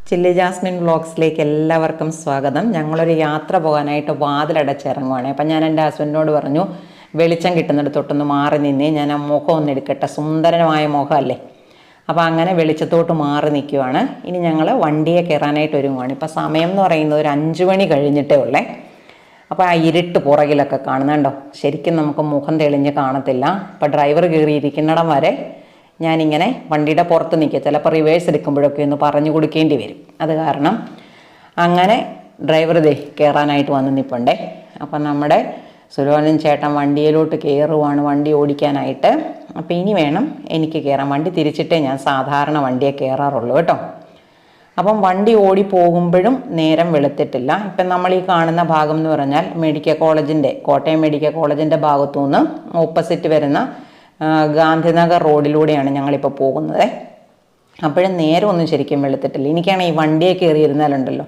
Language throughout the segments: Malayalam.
ചില്ലി ജാസ്മിൻ വ്ളോഗ്സിലേക്ക് എല്ലാവർക്കും സ്വാഗതം. ഞങ്ങളൊരു യാത്ര പോകാനായിട്ട് വാതിലടച്ചിറങ്ങുവാണ്. അപ്പം ഞാൻ എൻ്റെ ഹസ്ബൻഡിനോട് പറഞ്ഞു, വെളിച്ചം കിട്ടുന്നിടത്തോട്ടൊന്ന് മാറി നിന്നേ, ഞാൻ ആ മുഖം ഒന്ന് എടുക്കട്ടെ, സുന്ദരമായ മുഖമല്ലേ. അപ്പോൾ അങ്ങനെ വെളിച്ചത്തോട്ട് മാറി നിൽക്കുവാണ്. ഇനി ഞങ്ങൾ വണ്ടിയെ കയറാനായിട്ട് ഒരുങ്ങുവാണ്. ഇപ്പം സമയം എന്ന് പറയുന്നത് ഒരു 5 മണി കഴിഞ്ഞിട്ടേ ഉള്ളേ. അപ്പോൾ ആ ഇരുട്ട് പുറകിലൊക്കെ കാണുന്നുണ്ടോ, ശരിക്കും നമുക്ക് മുഖം തെളിഞ്ഞ് കാണത്തില്ല. അപ്പോൾ ഡ്രൈവർ കയറിയിരിക്കുന്നിടം വരെ ഞാനിങ്ങനെ വണ്ടിയുടെ പുറത്ത് നിൽക്കുക. ചിലപ്പോൾ റിവേഴ്സ് എടുക്കുമ്പോഴൊക്കെ ഒന്ന് പറഞ്ഞു കൊടുക്കേണ്ടി വരും. അത് കാരണം അങ്ങനെ ഡ്രൈവർ കയറാനായിട്ട് വന്ന് നിൽപ്പുണ്ടേ. അപ്പം നമ്മുടെ സുലോചനൻ ചേട്ടൻ വണ്ടിയിലോട്ട് കയറുവാണ്, വണ്ടി ഓടിക്കാനായിട്ട്. അപ്പം ഇനി വേണം എനിക്ക് കയറാൻ. വണ്ടി തിരിച്ചിട്ടേ ഞാൻ സാധാരണ വണ്ടിയെ കയറാറുള്ളൂ കേട്ടോ. അപ്പം വണ്ടി ഓടി പോകുമ്പോഴും നേരം വെളുത്തിട്ടില്ല. ഇപ്പം നമ്മൾ ഈ കാണുന്ന ഭാഗം എന്ന് പറഞ്ഞാൽ മെഡിക്കൽ കോളേജിൻ്റെ, കോട്ടയം മെഡിക്കൽ കോളേജിൻ്റെ ഭാഗത്തു നിന്ന് ഓപ്പോസിറ്റ് വരുന്ന ഗാന്ധിനഗർ റോഡിലൂടെയാണ് ഞങ്ങളിപ്പോൾ പോകുന്നത്. അപ്പോഴും നേരം ഒന്നും ശരിക്കും വെളുത്തിട്ടില്ല. എനിക്കാണ് ഈ വണ്ടിയെ കയറിയിരുന്നാലുണ്ടല്ലോ,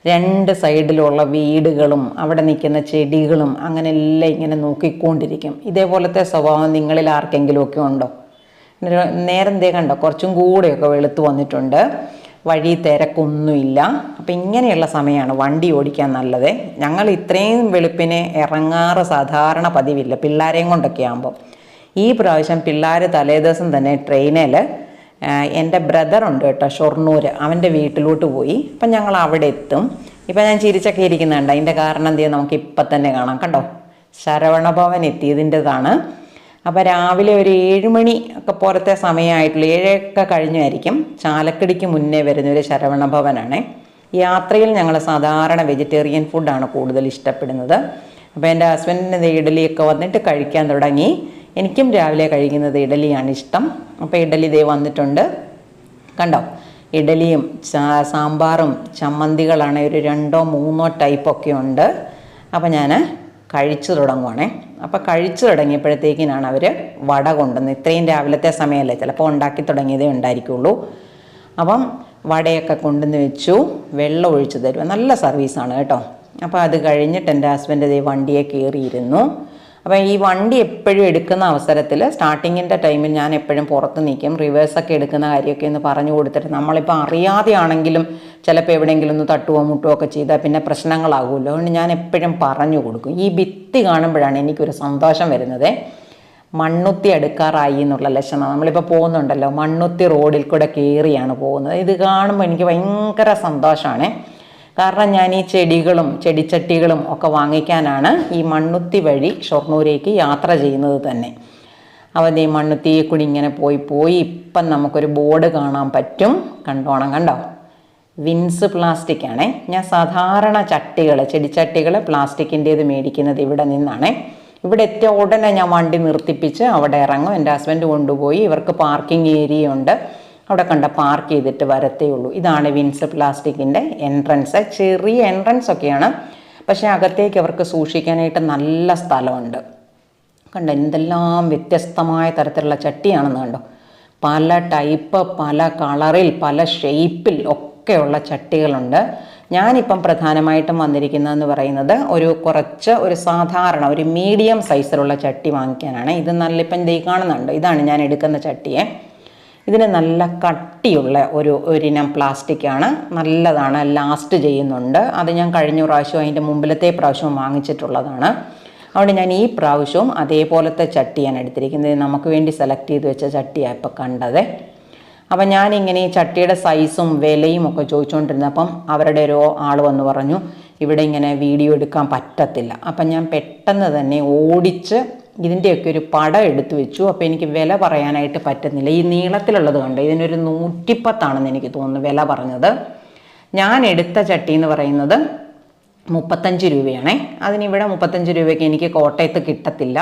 2 സൈഡിലുള്ള വീടുകളും അവിടെ നിൽക്കുന്ന ചെടികളും അങ്ങനെ എല്ലാം ഇങ്ങനെ നോക്കിക്കൊണ്ടിരിക്കും. ഇതേപോലത്തെ സ്വഭാവം നിങ്ങളിൽ ആർക്കെങ്കിലുമൊക്കെ ഉണ്ടോ? നേരം കണ്ടോ, കുറച്ചും കൂടെയൊക്കെ വെളുത്ത് വന്നിട്ടുണ്ട്. വഴി തിരക്കൊന്നുമില്ല. അപ്പം ഇങ്ങനെയുള്ള സമയമാണ് വണ്ടി ഓടിക്കാൻ നല്ലത്. ഞങ്ങൾ ഇത്രയും വെളുപ്പിനെ ഇറങ്ങാറ് സാധാരണ പതിവില്ല, പിള്ളേരെയും കൊണ്ടൊക്കെ ആകുമ്പോൾ. ഈ പ്രാവശ്യം പിള്ളേർ തലേദിവസം തന്നെ ട്രെയിനിൽ എൻ്റെ ബ്രദറുണ്ട് കേട്ടോ, ഷൊർണൂർ, അവൻ്റെ വീട്ടിലോട്ട് പോയി. അപ്പം ഞങ്ങൾ അവിടെ എത്തും. ഇപ്പം ഞാൻ ചിരിച്ചൊക്കെ ഇരിക്കുന്നുണ്ട്. അതിൻ്റെ കാരണം എന്ത് ചെയ്യാം, നമുക്ക് ഇപ്പം തന്നെ കാണാം. കണ്ടോ, ശരവണഭവൻ എത്തിയതിൻ്റെതാണ്. അപ്പോൾ രാവിലെ ഒരു 7 മണി ഒക്കെ പോലത്തെ സമയമായിട്ടുള്ളൂ, 7 ഒക്കെ കഴിഞ്ഞായിരിക്കും. ചാലക്കുടിക്ക് മുന്നേ വരുന്നൊരു ശരവണഭവനാണ്. യാത്രയിൽ ഞങ്ങൾ സാധാരണ വെജിറ്റേറിയൻ ഫുഡാണ് കൂടുതൽ ഇഷ്ടപ്പെടുന്നത്. അപ്പോൾ എൻ്റെ ഹസ്ബൻഡിന് ഇഡലിയൊക്കെ വന്നിട്ട് കഴിക്കാൻ തുടങ്ങി. എനിക്കും രാവിലെ കഴിക്കുന്നത് ഇഡലിയാണ് ഇഷ്ടം. അപ്പോൾ ഇഡലി വന്നിട്ടുണ്ട്. കണ്ടോ, ഇഡലിയും സാമ്പാറും ചമ്മന്തികളാണ്, ഒരു 2-3 ടൈപ്പൊക്കെ ഉണ്ട്. അപ്പോൾ ഞാൻ കഴിച്ചു തുടങ്ങുവാണേ. അപ്പോൾ കഴിച്ചു തുടങ്ങിയപ്പോഴത്തേക്കിനാണ് അവർ വട കൊണ്ടുവന്ന്. ഇത്രയും രാവിലത്തെ സമയമല്ലേ, ചിലപ്പോൾ ഉണ്ടാക്കി തുടങ്ങിയതേ ഉണ്ടായിരിക്കുള്ളൂ. അപ്പം വടയൊക്കെ കൊണ്ടുവന്ന് വെച്ചു, വെള്ളം ഒഴിച്ചു തരുക. നല്ല സർവീസാണ് കേട്ടോ. അപ്പോൾ അത് കഴിഞ്ഞിട്ട് എൻ്റെ ഹസ്ബൻഡ് വണ്ടിയെ കയറിയിരുന്നു. അപ്പോൾ ഈ വണ്ടി എപ്പോഴും എടുക്കുന്ന അവസരത്തിൽ സ്റ്റാർട്ടിങ്ങിൻ്റെ ടൈമിൽ ഞാൻ എപ്പോഴും പുറത്ത് നിൽക്കും. റിവേഴ്സൊക്കെ എടുക്കുന്ന കാര്യമൊക്കെ ഒന്ന് പറഞ്ഞു കൊടുത്തിട്ട്, നമ്മളിപ്പോൾ അറിയാതെയാണെങ്കിലും ചിലപ്പോൾ എവിടെയെങ്കിലും ഒന്ന് തട്ടുകയോ മുട്ടുകയോ ഒക്കെ ചെയ്താൽ പിന്നെ പ്രശ്നങ്ങളാകുമല്ലോ. അതുകൊണ്ട് ഞാൻ എപ്പോഴും പറഞ്ഞു കൊടുക്കും. ഈ ഭിത്തി കാണുമ്പോഴാണ് എനിക്കൊരു സന്തോഷം വരുന്നത്. മണ്ണുത്തി അടുക്കാറായി എന്നുള്ള ലക്ഷണം. നമ്മളിപ്പോൾ പോകുന്നുണ്ടല്ലോ, മണ്ണുത്തി റോഡിൽ കൂടെ കയറിയാണ് പോകുന്നത്. ഇത് കാണുമ്പോൾ എനിക്ക് ഭയങ്കര സന്തോഷമാണ്. കാരണം ഞാൻ ഈ ചെടികളും ചെടിച്ചട്ടികളും ഒക്കെ വാങ്ങിക്കാനാണ് ഈ മണ്ണുത്തി വഴി ഷൊർണൂരേക്ക് യാത്ര ചെയ്യുന്നത് തന്നെ. അപ്പോൾ ഈ മണ്ണുത്തിയെ കൂടി ഇങ്ങനെ പോയി ഇപ്പം നമുക്കൊരു ബോർഡ് കാണാൻ പറ്റും. കണ്ടോ, വിൻസ് പ്ലാസ്റ്റിക് ആണേ. ഞാൻ സാധാരണ ചട്ടികൾ, ചെടിച്ചട്ടികൾ പ്ലാസ്റ്റിക്കിൻ്റേത് മേടിക്കുന്നത് ഇവിടെ നിന്നാണ്. ഇവിടെ എത്തിയ ഉടനെ ഞാൻ വണ്ടി നിർത്തിപ്പിച്ച് അവിടെ ഇറങ്ങും. എൻ്റെ ഹസ്ബൻഡ് കൊണ്ടുപോയി, ഇവർക്ക് പാർക്കിംഗ് ഏരിയ ഉണ്ട്, അവിടെ പാർക്ക് ചെയ്തിട്ട് വരത്തേ ഉള്ളൂ. ഇതാണ് വിൻസ് പ്ലാസ്റ്റിക്കിൻ്റെ എൻട്രൻസ്. ചെറിയ എൻട്രൻസ് ഒക്കെയാണ്, പക്ഷേ അകത്തേക്ക് അവർക്ക് സൂക്ഷിക്കാനായിട്ട് നല്ല സ്ഥലമുണ്ട്. കണ്ടോ, എന്തെല്ലാം വ്യത്യസ്തമായ തരത്തിലുള്ള ചട്ടിയാണെന്ന് കണ്ടോ. പല ടൈപ്പ്, പല കളറിൽ, പല ഷേപ്പിൽ ഒക്കെയുള്ള ചട്ടികളുണ്ട്. ഞാനിപ്പം പ്രധാനമായിട്ടും വന്നിരിക്കുന്നതെന്ന് പറയുന്നത് ഒരു സാധാരണ ഒരു മീഡിയം സൈസിലുള്ള ചട്ടി വാങ്ങിക്കാനാണ്. ഇത് ഇപ്പം കാണുന്നുണ്ട്, ഇതാണ് ഞാൻ എടുക്കുന്ന ചട്ടിയെ. ഇതിന് നല്ല കട്ടിയുള്ള ഒരിനം പ്ലാസ്റ്റിക്കാണ്, നല്ലതാണ്, ലാസ്റ്റ് ചെയ്യുന്നുണ്ട്. അത് ഞാൻ കഴിഞ്ഞ പ്രാവശ്യവും അതിൻ്റെ മുമ്പിലത്തെ പ്രാവശ്യവും വാങ്ങിച്ചിട്ടുള്ളതാണ്. അതുകൊണ്ട് ഞാൻ ഈ പ്രാവശ്യവും അതേപോലത്തെ ചട്ടിയാണ് എടുത്തിരിക്കുന്നത്. നമുക്ക് വേണ്ടി സെലക്ട് ചെയ്ത് വെച്ച ചട്ടിയാണ് ഇപ്പോൾ കണ്ടത്. അപ്പം ഞാനിങ്ങനെ ഈ ചട്ടിയുടെ സൈസും വിലയും ഒക്കെ ചോദിച്ചുകൊണ്ടിരുന്നപ്പം അവരുടെ ഒരു ആൾ വന്ന് പറഞ്ഞു, ഇവിടെ ഇങ്ങനെ വീഡിയോ എടുക്കാൻ പറ്റത്തില്ല. അപ്പം ഞാൻ പെട്ടെന്ന് തന്നെ ഓടിച്ച് ഇതിൻ്റെയൊക്കെ ഒരു പടം എടുത്തു വെച്ചു. അപ്പോൾ എനിക്ക് വില പറയാനായിട്ട് പറ്റുന്നില്ല. ഈ നീളത്തിലുള്ളത് കണ്ട് ഇതിനൊരു 110 എനിക്ക് തോന്നുന്നു വില പറഞ്ഞത്. ഞാൻ എടുത്ത ചട്ടി എന്ന് പറയുന്നത് 35 രൂപയാണേ. അതിനിവിടെ 35 രൂപയ്ക്ക് എനിക്ക് കോട്ടയത്ത് കിട്ടത്തില്ല.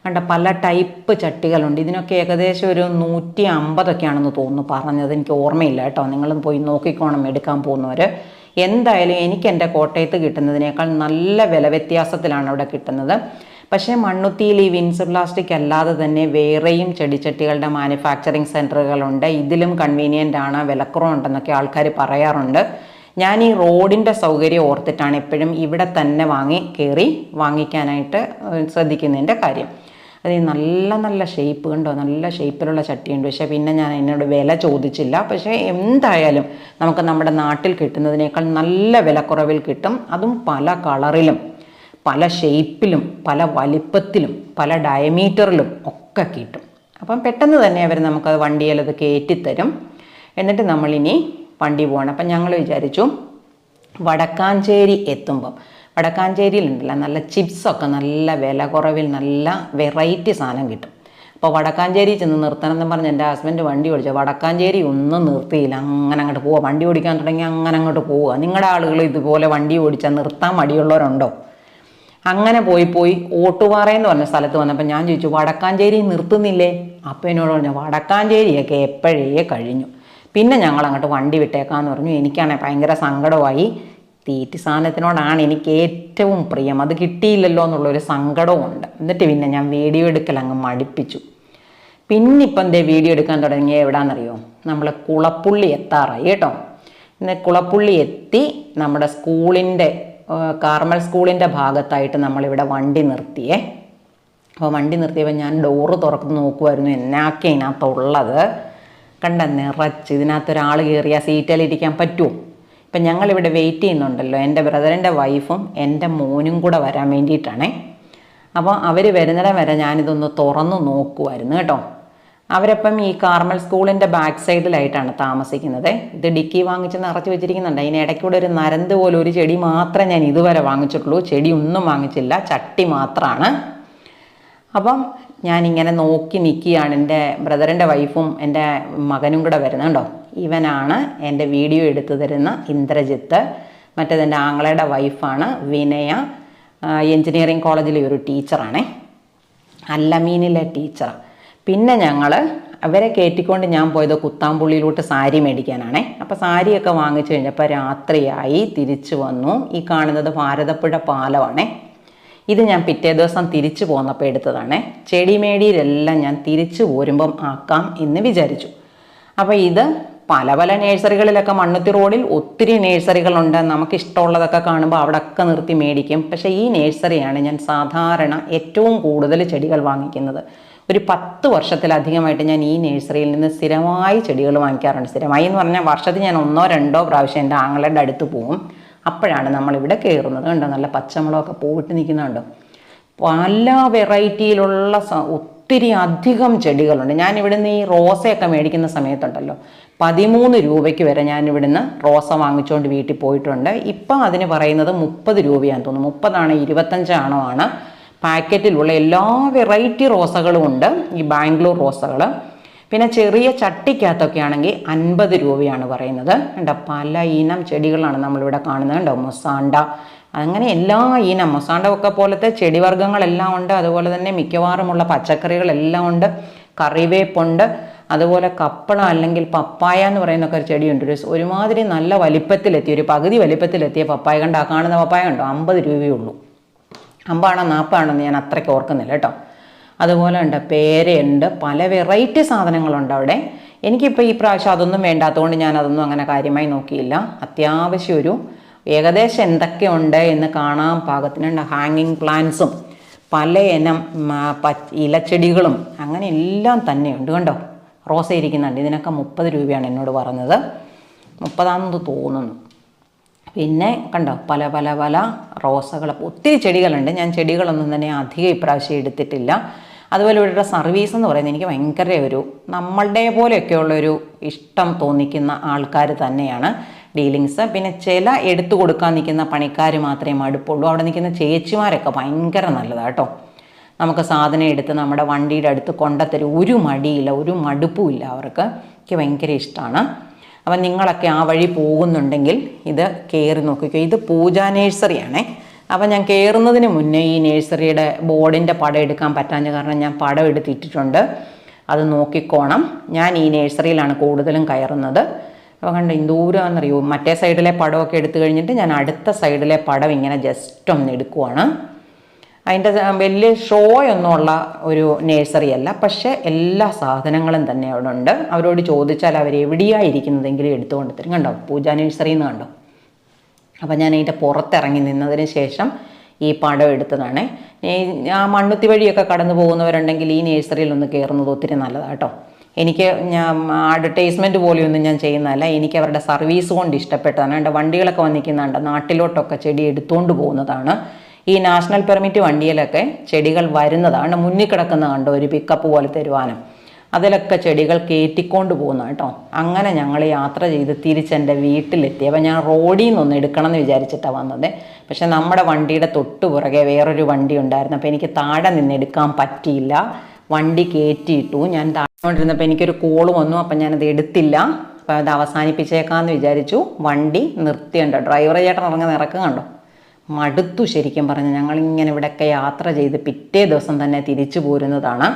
കണ്ട, പല ടൈപ്പ് ചട്ടികളുണ്ട്. ഇതിനൊക്കെ ഏകദേശം ഒരു 150 ആണെന്ന് തോന്നുന്നു പറഞ്ഞത്. എനിക്ക് ഓർമ്മയില്ല കേട്ടോ, നിങ്ങളും പോയി നോക്കിക്കോണം എടുക്കാൻ പോകുന്നവർ. എന്തായാലും എനിക്ക് എൻ്റെ കോട്ടയത്ത് കിട്ടുന്നതിനേക്കാൾ നല്ല വില വ്യത്യാസത്തിലാണ് അവിടെ കിട്ടുന്നത്. പക്ഷേ മണ്ണുത്തിയിൽ ഈ വിൻസ് പ്ലാസ്റ്റിക് അല്ലാതെ തന്നെ വേറെയും ചെടിച്ചട്ടികളുടെ മാനുഫാക്ചറിങ് സെൻറ്ററുകളുണ്ട്. ഇതിലും കൺവീനിയൻ്റ് ആണ്, വിലക്കുറവുണ്ടെന്നൊക്കെ ആൾക്കാർ പറയാറുണ്ട്. ഞാൻ ഈ റോഡിൻ്റെ സൗകര്യം ഓർത്തിട്ടാണ് എപ്പോഴും ഇവിടെ തന്നെ കയറി വാങ്ങിക്കാനായിട്ട് ശ്രദ്ധിക്കുന്നതിൻ്റെ കാര്യം. അത് നല്ല നല്ല ഷേപ്പ് കണ്ടോ, നല്ല ഷേപ്പിലുള്ള ചട്ടിയുണ്ട്. പക്ഷേ പിന്നെ ഞാൻ എന്നോട് വില ചോദിച്ചില്ല. പക്ഷേ എന്തായാലും നമുക്ക് നമ്മുടെ നാട്ടിൽ കിട്ടുന്നതിനേക്കാൾ നല്ല വിലക്കുറവിൽ കിട്ടും. അതും പല കളറിലും പല ഷേപ്പിലും പല വലിപ്പത്തിലും പല ഡയമീറ്ററിലും ഒക്കെ കിട്ടും. അപ്പം പെട്ടെന്ന് തന്നെ അവർ നമുക്കത് വണ്ടിയിലത് കയറ്റിത്തരും. എന്നിട്ട് നമ്മളിനി വണ്ടി പോകണം. അപ്പം ഞങ്ങൾ വിചാരിച്ചു വടക്കാഞ്ചേരി എത്തുമ്പം, വടക്കാഞ്ചേരിയിലുണ്ടല്ലോ നല്ല ചിപ്സൊക്കെ നല്ല വില കുറവിൽ നല്ല വെറൈറ്റി സാധനം കിട്ടും. അപ്പോൾ വടക്കാഞ്ചേരി ചെന്ന് നിർത്തണം എന്ന് പറഞ്ഞ് എൻ്റെ ഹസ്ബൻഡ് വണ്ടി ഓടിച്ചു. വടക്കാഞ്ചേരി ഒന്നും നിർത്തിയില്ല, അങ്ങനെ അങ്ങോട്ട് പോവുക. വണ്ടി ഓടിക്കാൻ തുടങ്ങി അങ്ങനെ അങ്ങോട്ട് പോവുക. നിങ്ങളുടെ ആളുകൾ ഇതുപോലെ വണ്ടി ഓടിച്ചാൽ നിർത്താൻ മടിയുള്ളവരുണ്ടോ? അങ്ങനെ പോയി ഓട്ടുപാറയെന്ന് പറഞ്ഞ സ്ഥലത്ത് വന്നപ്പോൾ ഞാൻ ചോദിച്ചു വടക്കാഞ്ചേരി നിർത്തുന്നില്ലേ? അപ്പോൾ എന്നോട് പറഞ്ഞു വടക്കാഞ്ചേരിയൊക്കെ എപ്പോഴേ കഴിഞ്ഞു, പിന്നെ ഞങ്ങൾ അങ്ങോട്ട് വണ്ടി വിട്ടേക്കാമെന്ന് പറഞ്ഞു. എനിക്കാണെങ്കിൽ ഭയങ്കര സങ്കടമായി. തീറ്റി സാധനത്തിനോടാണ് എനിക്ക് ഏറ്റവും പ്രിയം, അത് കിട്ടിയില്ലല്ലോ എന്നുള്ളൊരു സങ്കടവും ഉണ്ട്. എന്നിട്ട് പിന്നെ ഞാൻ വീഡിയോ എടുക്കൽ അങ്ങ് മടുപ്പിച്ചു. പിന്നിപ്പം എന്തേ വീഡിയോ എടുക്കാൻ തുടങ്ങിയ എവിടാന്നറിയോ? നമ്മൾ കുളപ്പുള്ളി എത്താറായി കേട്ടോ. ഇന്ന് കുളപ്പുള്ളി എത്തി. നമ്മുടെ സ്കൂളിൻ്റെ കാർമൽ സ്കൂളിൻ്റെ ഭാഗത്തായിട്ട് നമ്മളിവിടെ വണ്ടി നിർത്തിയേ. അപ്പോൾ വണ്ടി നിർത്തിയപ്പോൾ ഞാൻ ഡോറ് തുറന്ന് നോക്കുമായിരുന്നു എന്നാക്കെ ഇതിനകത്തുള്ളത്. കണ്ട നിറച്ച്, ഇതിനകത്തൊരാൾ കയറിയാൽ സീറ്റിലിരിക്കാൻ പറ്റുമോ? ഇപ്പം ഞങ്ങളിവിടെ വെയിറ്റ് ചെയ്യുന്നുണ്ടല്ലോ, എൻ്റെ ബ്രദറിൻ്റെ വൈഫും എൻ്റെ മോനും കൂടെ വരാൻ വേണ്ടിയിട്ടാണേ. അപ്പോൾ അവർ വരുന്നിടം വരെ ഞാനിതൊന്ന് തുറന്ന് നോക്കുമായിരുന്നു കേട്ടോ. അവരപ്പം ഈ കാർമൽ സ്കൂളിൻ്റെ ബാക്ക് സൈഡിലായിട്ടാണ് താമസിക്കുന്നത്. ഇത് ഡിക്കി വാങ്ങിച്ച് നിറച്ച് വെച്ചിരിക്കുന്നുണ്ട്. അതിന് ഇടയ്ക്കൂടെ ഒരു നരന്ത് പോലെ ഒരു ചെടി മാത്രമേ ഞാൻ ഇതുവരെ വാങ്ങിച്ചിട്ടുള്ളൂ. ചെടി ഒന്നും വാങ്ങിച്ചില്ല, ചട്ടി മാത്രമാണ്. അപ്പം ഞാനിങ്ങനെ നോക്കി നിൽക്കുകയാണ്. എൻ്റെ ബ്രദറിൻ്റെ വൈഫും എൻ്റെ മകനും കൂടെ വരുന്നുണ്ടോ. ഇവനാണ് എൻ്റെ വീഡിയോ എടുത്തു തരുന്ന ഇന്ദ്രജിത്ത്. മറ്റേതെൻ്റെ ആങ്ങളയുടെ വൈഫാണ് വിനയ, എൻജിനീയറിംഗ് കോളേജിലെ ഒരു ടീച്ചറാണേ, അല്ലമീനിലെ ടീച്ചറാണ്. പിന്നെ ഞങ്ങൾ അവരെ കയറ്റിക്കൊണ്ട് ഞാൻ പോയത് കുത്താമ്പുള്ളിയിലോട്ട് സാരി മേടിക്കാനാണേ. അപ്പോൾ സാരിയൊക്കെ വാങ്ങിച്ചു കഴിഞ്ഞപ്പോൾ രാത്രിയായി. തിരിച്ചു വന്നു. ഈ കാണുന്നത് ഭാരതപ്പുഴ പാലമാണേ. ഇത് ഞാൻ പിറ്റേ ദിവസം തിരിച്ചു പോന്നപ്പോൾ എടുത്തതാണേ. ചെടിമേടിയിലെല്ലാം ഞാൻ തിരിച്ചു പോരുമ്പം ആക്കാം എന്ന് വിചാരിച്ചു. അപ്പോൾ ഇത് പല പല നേഴ്സറികളിലൊക്കെ മണ്ണുത്തി റോഡിൽ ഒത്തിരി നേഴ്സറികളുണ്ട്. നമുക്കിഷ്ടമുള്ളതൊക്കെ കാണുമ്പോൾ അവിടെയൊക്കെ നിർത്തി മേടിക്കും. പക്ഷേ ഈ നേഴ്സറിയാണ് ഞാൻ സാധാരണ ഏറ്റവും കൂടുതൽ ചെടികൾ വാങ്ങിക്കുന്നത്. ഒരു 10 വർഷത്തിലധികമായിട്ട് ഞാൻ ഈ നേഴ്സറിയിൽ നിന്ന് സ്ഥിരമായി ചെടികൾ വാങ്ങിക്കാറുണ്ട്. സ്ഥിരമായി എന്ന് പറഞ്ഞാൽ വർഷത്തിൽ ഞാൻ 1-2 പ്രാവശ്യം എൻ്റെ ആങ്ങളുടെ അടുത്ത് പോവും. അപ്പോഴാണ് നമ്മളിവിടെ കയറുന്നത്. കണ്ടോ നല്ല പച്ചമുളകൊക്കെ പൂവിട്ട് നിൽക്കുന്നുണ്ടോ. പല വെറൈറ്റിയിലുള്ള ഒത്തിരി അധികം ചെടികളുണ്ട്. ഞാനിവിടുന്ന് ഈ റോസയൊക്കെ മേടിക്കുന്ന സമയത്തുണ്ടല്ലോ 13 രൂപയ്ക്ക് വരെ ഞാനിവിടുന്ന് റോസ വാങ്ങിച്ചുകൊണ്ട് വീട്ടിൽ പോയിട്ടുണ്ട്. ഇപ്പം അതിന് പറയുന്നത് 30 രൂപയാണെന്ന് തോന്നുന്നു. 30 25 ആണ്. പാക്കറ്റിലുള്ള എല്ലാ വെറൈറ്റി റോസകളും ഉണ്ട്, ഈ ബാംഗ്ലൂർ റോസകൾ. പിന്നെ ചെറിയ ചട്ടിക്കകത്തൊക്കെ ആണെങ്കിൽ 50 രൂപയാണ് പറയുന്നത്. കണ്ടോ പല ഇനം ചെടികളാണ് നമ്മളിവിടെ കാണുന്നത്. കണ്ടോ മൊസാണ്ട, അങ്ങനെ എല്ലാ ഇനം മൊസാണ്ട ഒക്കെ പോലത്തെ ചെടിവർഗ്ഗങ്ങളെല്ലാം ഉണ്ട്. അതുപോലെ തന്നെ മിക്കവാറുമുള്ള പച്ചക്കറികളെല്ലാം ഉണ്ട്. കറിവേപ്പുണ്ട്, അതുപോലെ കപ്പള അല്ലെങ്കിൽ പപ്പായ എന്ന് പറയുന്നൊക്കെ ഒരു ചെടിയുണ്ട്. ഒരുമാതിരി നല്ല വലിപ്പത്തിലെത്തിയ, ഒരു പകുതി വലിപ്പത്തിലെത്തിയ പപ്പായ. കണ്ടോ കാണുന്ന പപ്പായ ഉണ്ടോ 50 രൂപയേ ഉള്ളൂ. 50 40 ഞാൻ അത്രയ്ക്ക് ഓർക്കുന്നില്ല കേട്ടോ. അതുപോലെ ഉണ്ട് പേരയുണ്ട്, പല വെറൈറ്റി സാധനങ്ങളുണ്ട് അവിടെ. എനിക്കിപ്പോൾ ഈ പ്രാവശ്യം അതൊന്നും വേണ്ടാത്തതുകൊണ്ട് ഞാൻ അതൊന്നും അങ്ങനെ കാര്യമായി നോക്കിയില്ല. അത്യാവശ്യം ഒരു ഏകദേശം എന്തൊക്കെയുണ്ട് എന്ന് കാണാൻ പാകത്തിനുണ്ട്. ഹാങ്ങിങ് പ്ലാന്റ്സും പല ഇനം ഇലച്ചെടികളും അങ്ങനെ എല്ലാം തന്നെയുണ്ട്. കണ്ടോ റോസ ഇരിക്കുന്നുണ്ട്. ഇതിനൊക്കെ 30 രൂപയാണ് എന്നോട് പറഞ്ഞത്. 30 തോന്നുന്നു. പിന്നെ കണ്ടോ പല പല പല റോസകൾ, ഒത്തിരി ചെടികളുണ്ട്. ഞാൻ ചെടികളൊന്നും തന്നെ അധികം ഇപ്രാവശ്യം എടുത്തിട്ടില്ല. അതുപോലെ ഇവരുടെ സർവീസ് എന്ന് പറയുന്നത് എനിക്ക് ഭയങ്കര ഒരു നമ്മളുടെ പോലെയൊക്കെയുള്ളൊരു ഇഷ്ടം തോന്നിക്കുന്ന ആൾക്കാർ തന്നെയാണ് ഡീലിങ്സ്. പിന്നെ ചില എടുത്തു കൊടുക്കാൻ നിൽക്കുന്ന പണിക്കാർ മാത്രമേ മടുപ്പുള്ളൂ. അവിടെ നിൽക്കുന്ന ചേച്ചിമാരൊക്കെ ഭയങ്കര നല്ലതാണ് കേട്ടോ. നമുക്ക് സാധനം എടുത്ത് നമ്മുടെ വണ്ടിയുടെ അടുത്ത് കൊണ്ടുത്തരും. ഒരു മടിയില്ല, ഒരു മടുപ്പുമില്ല അവർക്ക്. എനിക്ക് ഭയങ്കര ഇഷ്ടമാണ്. അപ്പം നിങ്ങളൊക്കെ ആ വഴി പോകുന്നുണ്ടെങ്കിൽ ഇത് കയറി നോക്കിക്കോ. ഇത് പൂജ നേഴ്സറിയാണേ. അപ്പം ഞാൻ കയറുന്നതിന് മുന്നേ ഈ നേഴ്സറിയുടെ ബോർഡിൻ്റെ പടം എടുക്കാൻ പറ്റാഞ്ഞ കാരണം ഞാൻ പടം എടുത്തിട്ടിട്ടുണ്ട്. അത് നോക്കിക്കോണം. ഞാൻ ഈ നേഴ്സറിയിലാണ് കൂടുതലും കയറുന്നത്. അപ്പോൾ കണ്ട് ദൂരമാണെന്നറിയോ, മറ്റേ സൈഡിലെ പടമൊക്കെ എടുത്തു കഴിഞ്ഞിട്ട് ഞാൻ അടുത്ത സൈഡിലെ പടം ഇങ്ങനെ ജസ്റ്റ് ഒന്ന് എടുക്കുവാണ്. അതിൻ്റെ വലിയ ഷോയൊന്നുമുള്ള ഒരു നേഴ്സറി അല്ല, പക്ഷേ എല്ലാ സാധനങ്ങളും തന്നെ അവിടെ ഉണ്ട്. അവരോട് ചോദിച്ചാൽ അവരെവിടെയായിരിക്കുന്നതെങ്കിലും എടുത്തുകൊണ്ട് തരും. കണ്ടോ പൂജ നേഴ്സറി എന്ന് കണ്ടോ. അപ്പം ഞാൻ അതിൻ്റെ പുറത്തിറങ്ങി നിന്നതിന് ശേഷം ഈ പടം എടുത്തതാണ്. ആ മണ്ണുത്തി വഴിയൊക്കെ കടന്നു പോകുന്നവരുണ്ടെങ്കിൽ ഈ നേഴ്സറിയിൽ ഒന്ന് കയറുന്നത് ഒത്തിരി നല്ലതാണ് കേട്ടോ. എനിക്ക് ഞാൻ അഡ്വർടൈസ്മെൻറ്റ് പോലെയൊന്നും ഞാൻ ചെയ്യുന്നതല്ല, എനിക്ക് അവരുടെ സർവീസ് കൊണ്ട് ഇഷ്ടപ്പെട്ടതാണ്. എൻ്റെ വണ്ടികളൊക്കെ വന്നിരിക്കുന്നുണ്ട്, നാട്ടിലോട്ടൊക്കെ ചെടി എടുത്തുകൊണ്ട് പോകുന്നതാണ്. ഈ നാഷണൽ പെർമിറ്റ് വണ്ടിയിലൊക്കെ ചെടികൾ വരുന്നതാണ്. മുന്നിൽ കിടക്കുന്ന കണ്ടോ ഒരു പിക്കപ്പ് പോലത്തെ ഒരു വാഹനം, അതിലൊക്കെ ചെടികൾ കയറ്റിക്കൊണ്ട് പോകുന്ന കേട്ടോ. അങ്ങനെ ഞങ്ങൾ യാത്ര ചെയ്ത് തിരിച്ചെൻ്റെ വീട്ടിലെത്തി. അപ്പോൾ ഞാൻ റോഡിൽ നിന്നൊന്ന് എടുക്കണം എന്ന് വിചാരിച്ചിട്ടാണ് വന്നത്. പക്ഷെ നമ്മുടെ വണ്ടിയുടെ തൊട്ട് പുറകെ വേറൊരു വണ്ടി ഉണ്ടായിരുന്നു. അപ്പോൾ എനിക്ക് താഴെ നിന്ന് എടുക്കാൻ പറ്റിയില്ല, വണ്ടി കയറ്റിയിട്ടു. ഞാൻ താഴെക്കൊണ്ടിരുന്നപ്പോൾ എനിക്കൊരു കോള് വന്നു, അപ്പം ഞാനത് എടുത്തില്ല. അപ്പോൾ അത് അവസാനിപ്പിച്ചേക്കാമെന്ന് വിചാരിച്ചു. വണ്ടി നിർത്തിയുണ്ടോ, ഡ്രൈവർ ചേട്ടൻ ഇറങ്ങുന്ന ഇറക്കം കണ്ടോ, മടുത്തു ശരിക്കും പറഞ്ഞു. ഞങ്ങളിങ്ങനെ ഇവിടെയൊക്കെ യാത്ര ചെയ്ത് പിറ്റേ ദിവസം തന്നെ തിരിച്ചു പോരുന്നതാണ്.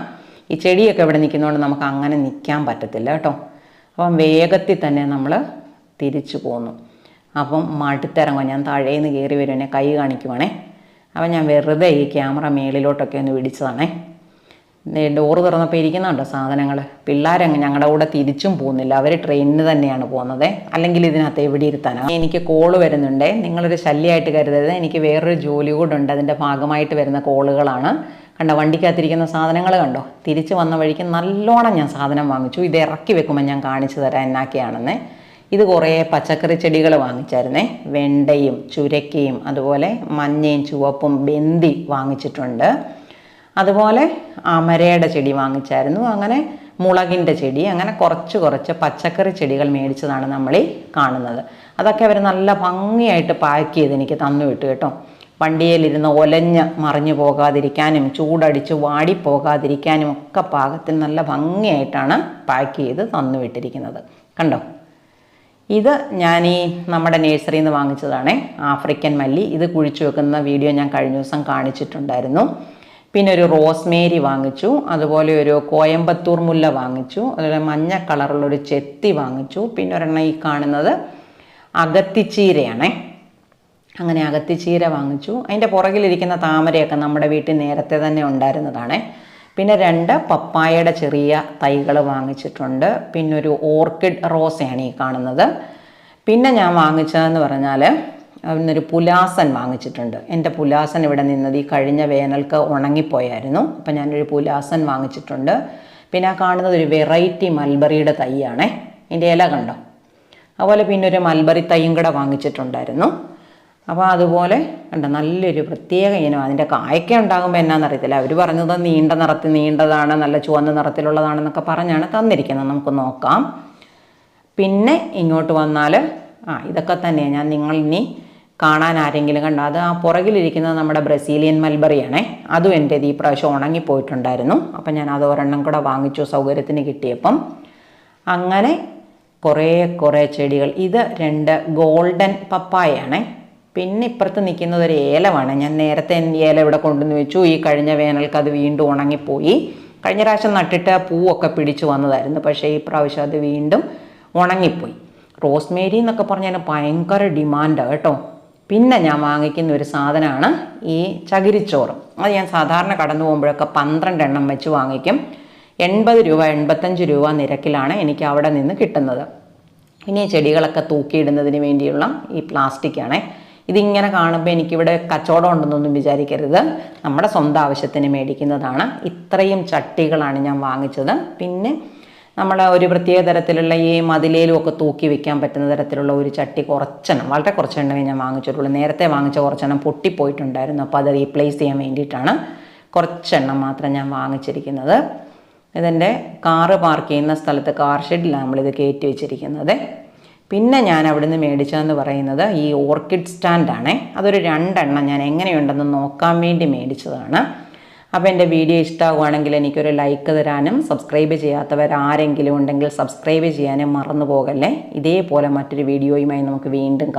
ഈ ചെടിയൊക്കെ ഇവിടെ നിൽക്കുന്നതുകൊണ്ട് നമുക്ക് അങ്ങനെ നിൽക്കാൻ പറ്റത്തില്ല കേട്ടോ. അപ്പം വേഗത്തിൽ തന്നെ നമ്മൾ തിരിച്ചു പോന്നു. അപ്പം മടുത്തിറങ്ങും. ഞാൻ താഴേന്ന് കയറി വരുവാനെ കൈ കാണിക്കുവാണേ. അപ്പം ഞാൻ വെറുതെ ഈ ക്യാമറ മേളിലോട്ടൊക്കെ ഒന്ന് പിടിച്ചതാണേ. ഡോറ് തുറന്നപ്പോൾ ഇരിക്കുന്നുണ്ടോ സാധനങ്ങൾ. പിള്ളേരങ്ങ് ഞങ്ങളുടെ കൂടെ തിരിച്ചും പോകുന്നില്ല, അവർ ട്രെയിനിന് തന്നെയാണ് പോകുന്നത്. അല്ലെങ്കിൽ ഇതിനകത്ത് എവിടെ ഇരുത്താനാണ്. എനിക്ക് കോള് വരുന്നുണ്ട്, നിങ്ങളൊരു ശല്യമായിട്ട് കരുതരുത്. എനിക്ക് വേറൊരു ജോലി കൂടെ ഉണ്ട്, അതിൻ്റെ ഭാഗമായിട്ട് വരുന്ന കോളുകളാണ്. കണ്ടോ വണ്ടിക്കകത്തിരിക്കുന്ന സാധനങ്ങൾ കണ്ടോ. തിരിച്ച് വന്ന വഴിക്ക് നല്ലോണം ഞാൻ സാധനം വാങ്ങിച്ചു. ഇത് ഇറക്കി വെക്കുമ്പോൾ ഞാൻ കാണിച്ചു തരാം എന്നാക്കിയാണെന്ന്. ഇത് കുറേ പച്ചക്കറി ചെടികൾ വാങ്ങിച്ചായിരുന്നേ. വെണ്ടയും ചുരക്കയും അതുപോലെ മഞ്ഞയും ചുവപ്പും ബന്ദി വാങ്ങിച്ചിട്ടുണ്ട്. അതുപോലെ അമരയുടെ ചെടി വാങ്ങിച്ചായിരുന്നു. അങ്ങനെ മുളകിൻ്റെ ചെടി, അങ്ങനെ കുറച്ച് പച്ചക്കറി ചെടികൾ മേടിച്ചതാണ് നമ്മളീ കാണുന്നത്. അതൊക്കെ അവർ നല്ല ഭംഗിയായിട്ട് പാക്ക് ചെയ്ത് എനിക്ക് തന്നു വിട്ടു കേട്ടോ. വണ്ടിയിലിരുന്ന് ഒലഞ്ഞ് മറിഞ്ഞു പോകാതിരിക്കാനും ചൂടടിച്ച് വാടിപ്പോകാതിരിക്കാനും ഒക്കെ പാകത്തിൽ നല്ല ഭംഗിയായിട്ടാണ് പാക്ക് ചെയ്ത് തന്നു വിട്ടിരിക്കുന്നത്. കണ്ടോ, ഇത് ഞാൻ ഈ നമ്മുടെ നേഴ്സറിയിൽ നിന്ന് വാങ്ങിച്ചതാണേ, ആഫ്രിക്കൻ മല്ലി. ഇത് കുഴിച്ചു വെക്കുന്ന വീഡിയോ ഞാൻ കഴിഞ്ഞ ദിവസം കാണിച്ചിട്ടുണ്ടായിരുന്നു. പിന്നെ ഒരു റോസ്മേരി വാങ്ങിച്ചു, അതുപോലെ ഒരു കോയമ്പത്തൂർ മുല്ല വാങ്ങിച്ചു, അതുപോലെ മഞ്ഞ കളറുള്ളൊരു ചെത്തി വാങ്ങിച്ചു. പിന്നെ ഒരെണ്ണം ഈ കാണുന്നത് അകത്തിച്ചീരയാണേ. അങ്ങനെ അകത്തിച്ചീര വാങ്ങിച്ചു. അതിൻ്റെ പുറകിലിരിക്കുന്ന താമരയൊക്കെ നമ്മുടെ വീട്ടിൽ നേരത്തെ തന്നെ ഉണ്ടായിരുന്നതാണ്. പിന്നെ 2 പപ്പായയുടെ ചെറിയ തൈകൾ വാങ്ങിച്ചിട്ടുണ്ട്. പിന്നെ ഒരു ഓർക്കിഡ് റോസയാണ് ഈ കാണുന്നത്. പിന്നെ ഞാൻ വാങ്ങിച്ചതെന്ന് പറഞ്ഞാൽ ഒരു പുലാസൻ വാങ്ങിച്ചിട്ടുണ്ട്. എൻ്റെ പുലാസൻ ഇവിടെ നിന്നത് ഈ കഴിഞ്ഞ വേനൽക്ക് ഉണങ്ങിപ്പോയായിരുന്നു. അപ്പം ഞാനൊരു പുലാസൻ വാങ്ങിച്ചിട്ടുണ്ട്. പിന്നെ ആ കാണുന്നത് ഒരു വെറൈറ്റി മൽബറിയുടെ തൈയാണേ, ഇതിൻ്റെ ഇല കണ്ടോ. അതുപോലെ പിന്നെ ഒരു മൽബറി തൈയും കൂടെ വാങ്ങിച്ചിട്ടുണ്ടായിരുന്നു. അപ്പോൾ അതുപോലെ കണ്ടോ, നല്ലൊരു പ്രത്യേക ഇനം. അതിൻ്റെ കായൊക്കെ ഉണ്ടാകുമ്പോൾ എന്നാണെന്നറിയത്തില്ല, അവർ പറഞ്ഞത് നീണ്ടതാണ്, നല്ല ചുവന്ന നിറത്തിലുള്ളതാണെന്നൊക്കെ പറഞ്ഞാണ് തന്നിരിക്കുന്നത്. നമുക്ക് നോക്കാം. പിന്നെ ഇങ്ങോട്ട് വന്നാൽ ഇതൊക്കെ തന്നെയാണ് ഞാൻ നിങ്ങളിനി കാണാൻ ആരെങ്കിലും കണ്ടോ. അത് ആ പുറകിലിരിക്കുന്നത് നമ്മുടെ ബ്രസീലിയൻ മൽബറിയാണേ. അതും എൻ്റേത് ഈ പ്രാവശ്യം ഉണങ്ങിപ്പോയിട്ടുണ്ടായിരുന്നു. അപ്പം ഞാൻ അത് ഒരെണ്ണം കൂടെ വാങ്ങിച്ചു സൗകര്യത്തിന് കിട്ടിയപ്പം. അങ്ങനെ കുറേ ചെടികൾ. ഇത് 2 ഗോൾഡൻ പപ്പായയാണേ. പിന്നെ ഇപ്പുറത്ത് നിൽക്കുന്നത് ഒരു ഏലമാണ്. ഞാൻ നേരത്തെ ഏലം ഇവിടെ കൊണ്ടുവന്ന് വെച്ചു. ഈ കഴിഞ്ഞ വേനൽക്ക് അത് വീണ്ടും ഉണങ്ങിപ്പോയി. കഴിഞ്ഞ പ്രാവശ്യം നട്ടിട്ട് പൂവൊക്കെ പിടിച്ചു വന്നതായിരുന്നു, പക്ഷേ ഈ പ്രാവശ്യം അത് വീണ്ടും ഉണങ്ങിപ്പോയി. റോസ്മേരി എന്നൊക്കെ പറഞ്ഞാൽ ഭയങ്കര ഡിമാൻഡാണ് കേട്ടോ. പിന്നെ ഞാൻ വാങ്ങിക്കുന്ന ഒരു സാധനമാണ് ഈ ചകിരിച്ചോറ്. അത് ഞാൻ സാധാരണ കടന്നു പോകുമ്പോഴൊക്കെ 12 എണ്ണം വെച്ച് വാങ്ങിക്കും. 80 രൂപ 85 രൂപ നിരക്കിലാണ് എനിക്ക് അവിടെ നിന്ന് കിട്ടുന്നത്. ഇനി ചെടികളൊക്കെ തൂക്കിയിടുന്നതിന് വേണ്ടിയുള്ള ഈ പ്ലാസ്റ്റിക്കാണേ. ഇതിങ്ങനെ കാണുമ്പോൾ എനിക്കിവിടെ കച്ചവടം ഉണ്ടെന്നൊന്നും വിചാരിക്കരുത്, നമ്മുടെ സ്വന്തം ആവശ്യത്തിന് മേടിക്കുന്നതാണ്. ഇത്രയും ചട്ടികളാണ് ഞാൻ വാങ്ങിച്ചത്. പിന്നെ നമ്മൾ ഒരു പ്രത്യേക തരത്തിലുള്ള ഈ മതിലേലും ഒക്കെ തൂക്കി വെക്കാൻ പറ്റുന്ന തരത്തിലുള്ള ഒരു ചട്ടി വളരെ കുറച്ചെണ്ണമേ ഞാൻ വാങ്ങിച്ചിട്ടുള്ളൂ. നേരത്തെ വാങ്ങിച്ച കുറച്ചെണ്ണം പൊട്ടിപ്പോയിട്ടുണ്ടായിരുന്നു, അപ്പോൾ അത് റീപ്ലേസ് ചെയ്യാൻ വേണ്ടിയിട്ടാണ് കുറച്ചെണ്ണം മാത്രം ഞാൻ വാങ്ങിച്ചിരിക്കുന്നത്. ഇതെൻ്റെ കാറ് പാർക്ക് ചെയ്യുന്ന സ്ഥലത്ത് കാർ ഷെഡിലാണ് നമ്മളിത് കയറ്റി വെച്ചിരിക്കുന്നത്. പിന്നെ ഞാൻ അവിടുന്ന് മേടിച്ചതെന്ന് പറയുന്നത് ഈ ഓർക്കിഡ് സ്റ്റാൻഡാണേ. അതൊരു 2 എണ്ണം ഞാൻ എങ്ങനെയുണ്ടെന്ന് നോക്കാൻ വേണ്ടി മേടിച്ചതാണ്. അപ്പോൾ എൻ്റെ വീഡിയോ ഇഷ്ടമാകുകയാണെങ്കിൽ എനിക്കൊരു ലൈക്ക് തരാനും സബ്സ്ക്രൈബ് ചെയ്യാത്തവരാരെങ്കിലും ഉണ്ടെങ്കിൽ സബ്സ്ക്രൈബ് ചെയ്യാനും മറന്നു പോകല്ലേ. ഇതേപോലെ മറ്റൊരു വീഡിയോയുമായി നമുക്ക് വീണ്ടും കാണാം.